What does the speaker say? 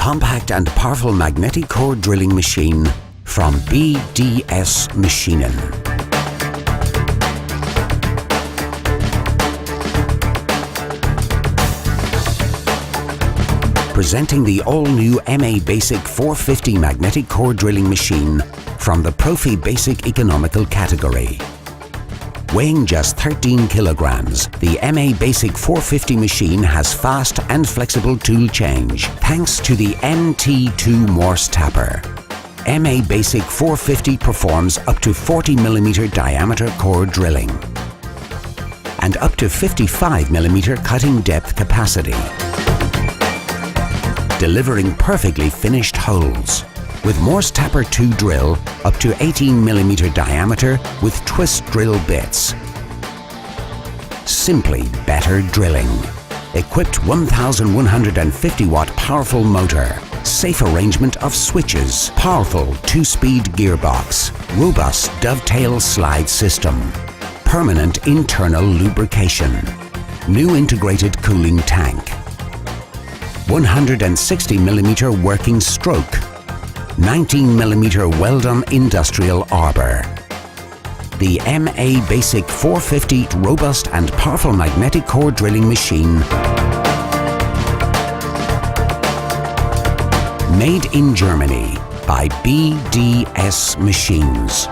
compact and powerful magnetic core drilling machine from BDS Maschinen. Presenting the all-new MABasic 450 magnetic core drilling machine from the Profi Basic economical category. Weighing just 13 kilograms, the MABasic 450 machine has fast and flexible tool change thanks to the MT2 Morse tapper. MABasic 450 performs up to 40mm diameter core drilling and up to 55mm cutting depth capacity, delivering perfectly finished holes. With Morse Tapper 2 drill up to 18mm diameter with twist drill bits. Simply better drilling. Equipped 1150 watt powerful motor, safe arrangement of switches, powerful 2-speed gearbox, robust dovetail slide system, permanent internal lubrication, new integrated cooling tank, 160mm working stroke, 19mm well-done industrial arbor. The MABasic 450 robust and powerful magnetic core drilling machine, made in Germany by BDS Machines.